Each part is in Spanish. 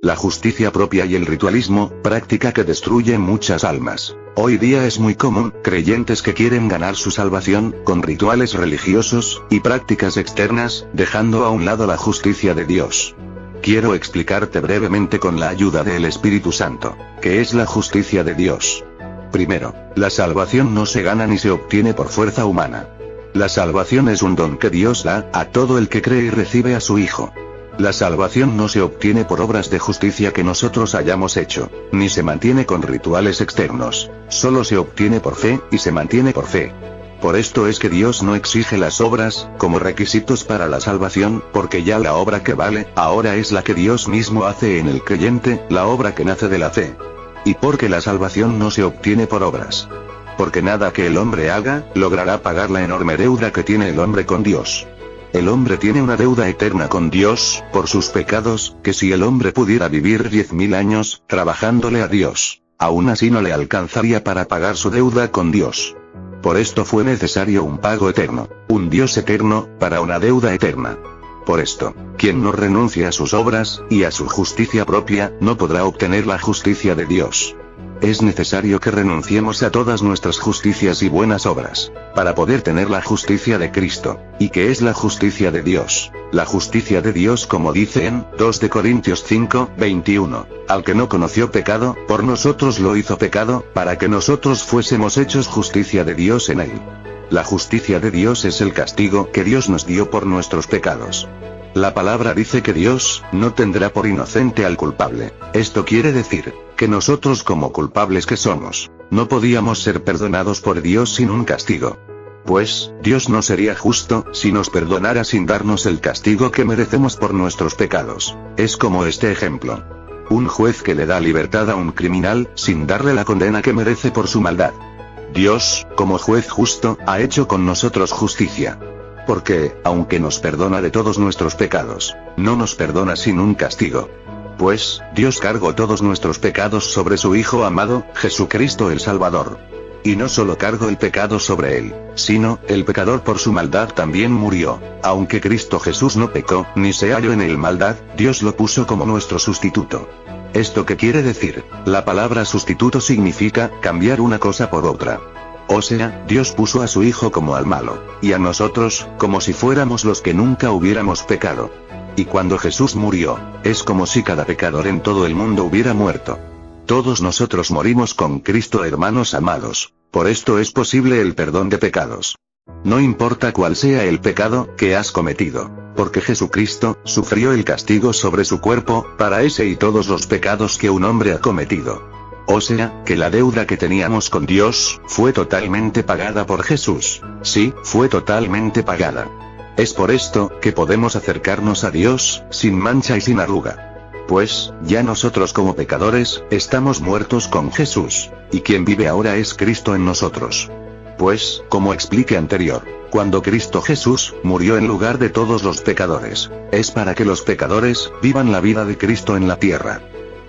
La justicia propia y el ritualismo, práctica que destruye muchas almas. Hoy día es muy común, creyentes que quieren ganar su salvación, con rituales religiosos, y prácticas externas, dejando a un lado la justicia de Dios. Quiero explicarte brevemente con la ayuda del Espíritu Santo, qué es la justicia de Dios. Primero, la salvación no se gana ni se obtiene por fuerza humana. La salvación es un don que Dios da, a todo el que cree y recibe a su Hijo. La salvación no se obtiene por obras de justicia que nosotros hayamos hecho, ni se mantiene con rituales externos, solo se obtiene por fe, y se mantiene por fe. Por esto es que Dios no exige las obras, como requisitos para la salvación, porque ya la obra que vale, ahora es la que Dios mismo hace en el creyente, la obra que nace de la fe. Y porque la salvación no se obtiene por obras. Porque nada que el hombre haga, logrará pagar la enorme deuda que tiene el hombre con Dios. El hombre tiene una deuda eterna con Dios, por sus pecados, que si el hombre pudiera vivir 10.000 años, trabajándole a Dios, aún así no le alcanzaría para pagar su deuda con Dios. Por esto fue necesario un pago eterno, un Dios eterno, para una deuda eterna. Por esto, quien no renuncia a sus obras, y a su justicia propia, no podrá obtener la justicia de Dios. Es necesario que renunciemos a todas nuestras justicias y buenas obras, para poder tener la justicia de Cristo. ¿Y qué es la justicia de Dios? La justicia de Dios, como dice en 2 de Corintios 5, 21, al que no conoció pecado, por nosotros lo hizo pecado, para que nosotros fuésemos hechos justicia de Dios en él. La justicia de Dios es el castigo que Dios nos dio por nuestros pecados. La palabra dice que Dios no tendrá por inocente al culpable. Esto quiere decir que nosotros, como culpables que somos, no podíamos ser perdonados por Dios sin un castigo. Pues, Dios no sería justo si nos perdonara sin darnos el castigo que merecemos por nuestros pecados. Es como este ejemplo. Un juez que le da libertad a un criminal, sin darle la condena que merece por su maldad. Dios, como juez justo, ha hecho con nosotros justicia. Porque, aunque nos perdona de todos nuestros pecados, no nos perdona sin un castigo. Pues, Dios cargó todos nuestros pecados sobre su Hijo amado, Jesucristo el Salvador. Y no solo cargó el pecado sobre él, sino, el pecador por su maldad también murió. Aunque Cristo Jesús no pecó, ni se halló en él maldad, Dios lo puso como nuestro sustituto. ¿Esto qué quiere decir? La palabra sustituto significa, cambiar una cosa por otra. O sea, Dios puso a su Hijo como al malo, y a nosotros, como si fuéramos los que nunca hubiéramos pecado. Y cuando Jesús murió, es como si cada pecador en todo el mundo hubiera muerto. Todos nosotros morimos con Cristo, hermanos amados. Por esto es posible el perdón de pecados. No importa cuál sea el pecado que has cometido, porque Jesucristo sufrió el castigo sobre su cuerpo, para ese y todos los pecados que un hombre ha cometido. O sea, que la deuda que teníamos con Dios, fue totalmente pagada por Jesús. Sí, fue totalmente pagada. Es por esto, que podemos acercarnos a Dios, sin mancha y sin arruga. Pues, ya nosotros como pecadores, estamos muertos con Jesús, y quien vive ahora es Cristo en nosotros. Pues, como expliqué anterior, cuando Cristo Jesús murió en lugar de todos los pecadores, es para que los pecadores vivan la vida de Cristo en la tierra.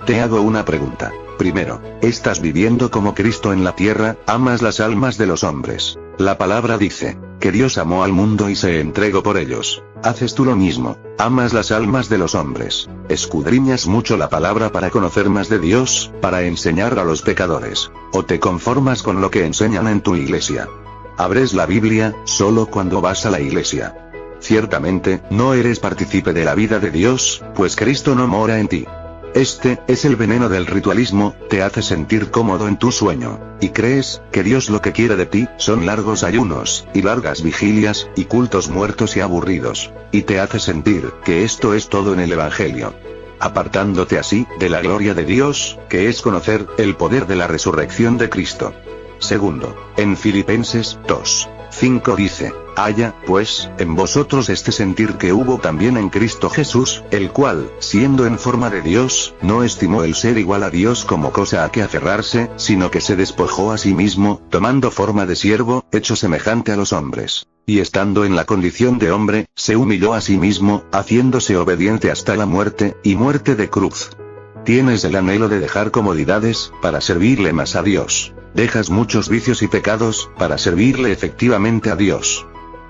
Te hago una pregunta. Primero, ¿estás viviendo como Cristo en la tierra? ¿Amas las almas de los hombres? La palabra dice que Dios amó al mundo y se entregó por ellos. ¿Haces tú lo mismo? ¿Amas las almas de los hombres? ¿Escudriñas mucho la palabra para conocer más de Dios, para enseñar a los pecadores? ¿O te conformas con lo que enseñan en tu iglesia? ¿Abres la Biblia solo cuando vas a la iglesia? Ciertamente, no eres partícipe de la vida de Dios, pues Cristo no mora en ti. Este es el veneno del ritualismo, te hace sentir cómodo en tu sueño, y crees que Dios lo que quiere de ti son largos ayunos, y largas vigilias, y cultos muertos y aburridos, y te hace sentir que esto es todo en el Evangelio, apartándote así de la gloria de Dios, que es conocer el poder de la resurrección de Cristo. Segundo, en Filipenses 2:5 dice: haya, pues, en vosotros este sentir que hubo también en Cristo Jesús, el cual, siendo en forma de Dios, no estimó el ser igual a Dios como cosa a que aferrarse, sino que se despojó a sí mismo, tomando forma de siervo, hecho semejante a los hombres. Y estando en la condición de hombre, se humilló a sí mismo, haciéndose obediente hasta la muerte, y muerte de cruz. Tienes el anhelo de dejar comodidades, para servirle más a Dios. Dejas muchos vicios y pecados, para servirle efectivamente a Dios.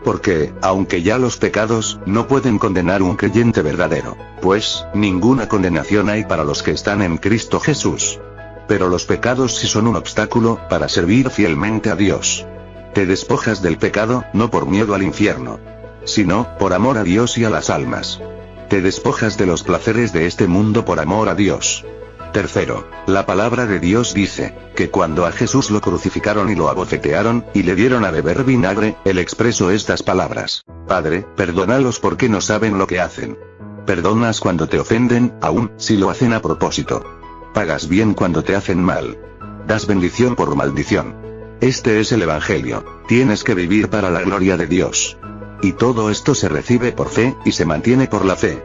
Porque, aunque ya los pecados no pueden condenar un creyente verdadero, pues, ninguna condenación hay para los que están en Cristo Jesús. Pero los pecados sí son un obstáculo para servir fielmente a Dios. Te despojas del pecado, no por miedo al infierno, sino por amor a Dios y a las almas. Te despojas de los placeres de este mundo por amor a Dios. Tercero, la palabra de Dios dice, que cuando a Jesús lo crucificaron y lo abofetearon, y le dieron a beber vinagre, él expresó estas palabras: Padre, perdónalos porque no saben lo que hacen. Perdonas cuando te ofenden, aun si lo hacen a propósito. Pagas bien cuando te hacen mal. Das bendición por maldición. Este es el Evangelio. Tienes que vivir para la gloria de Dios. Y todo esto se recibe por fe, y se mantiene por la fe.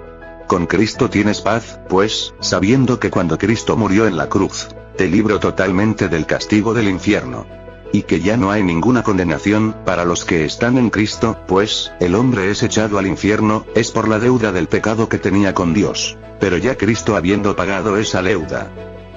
Con Cristo tienes paz, pues, sabiendo que cuando Cristo murió en la cruz, te libró totalmente del castigo del infierno. Y que ya no hay ninguna condenación para los que están en Cristo, pues, el hombre es echado al infierno, es por la deuda del pecado que tenía con Dios. Pero ya Cristo habiendo pagado esa deuda,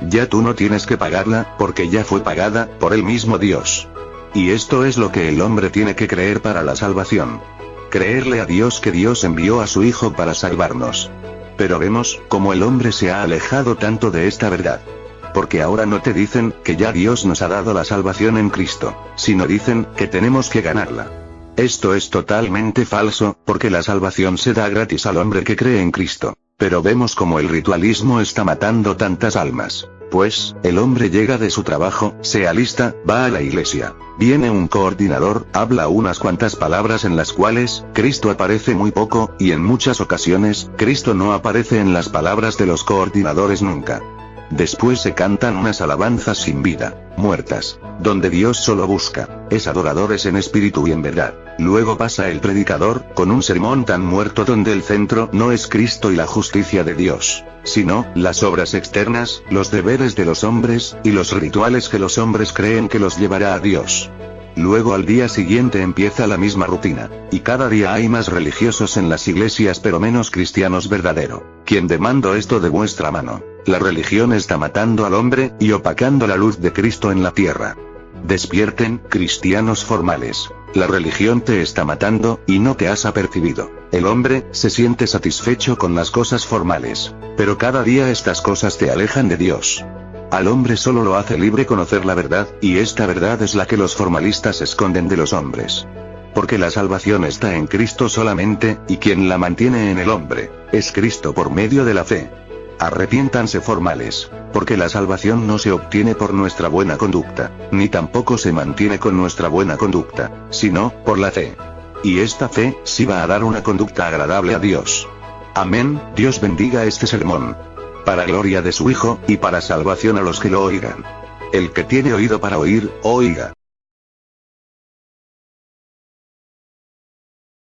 ya tú no tienes que pagarla, porque ya fue pagada por el mismo Dios. Y esto es lo que el hombre tiene que creer para la salvación. Creerle a Dios que Dios envió a su Hijo para salvarnos. Pero vemos cómo el hombre se ha alejado tanto de esta verdad. Porque ahora no te dicen que ya Dios nos ha dado la salvación en Cristo, sino dicen que tenemos que ganarla. Esto es totalmente falso, porque la salvación se da gratis al hombre que cree en Cristo. Pero vemos cómo el ritualismo está matando tantas almas. Pues, el hombre llega de su trabajo, se alista, va a la iglesia. Viene un coordinador, habla unas cuantas palabras en las cuales Cristo aparece muy poco, y en muchas ocasiones, Cristo no aparece en las palabras de los coordinadores nunca. Después se cantan unas alabanzas sin vida, muertas, donde Dios solo busca es adoradores en espíritu y en verdad. Luego pasa el predicador, con un sermón tan muerto donde el centro no es Cristo y la justicia de Dios, sino las obras externas, los deberes de los hombres, y los rituales que los hombres creen que los llevará a Dios. Luego al día siguiente empieza la misma rutina, y cada día hay más religiosos en las iglesias pero menos cristianos verdadero. ¿Quién demandó esto de vuestra mano? La religión está matando al hombre, y opacando la luz de Cristo en la tierra. Despierten, cristianos formales. La religión te está matando, y no te has apercibido. El hombre se siente satisfecho con las cosas formales, pero cada día estas cosas te alejan de Dios. Al hombre solo lo hace libre conocer la verdad, y esta verdad es la que los formalistas esconden de los hombres. Porque la salvación está en Cristo solamente, y quien la mantiene en el hombre, es Cristo por medio de la fe. Arrepiéntanse formales, porque la salvación no se obtiene por nuestra buena conducta, ni tampoco se mantiene con nuestra buena conducta, sino por la fe. Y esta fe sí va a dar una conducta agradable a Dios. Amén. Dios bendiga este sermón, para gloria de su Hijo, y para salvación a los que lo oigan. El que tiene oído para oír, oiga.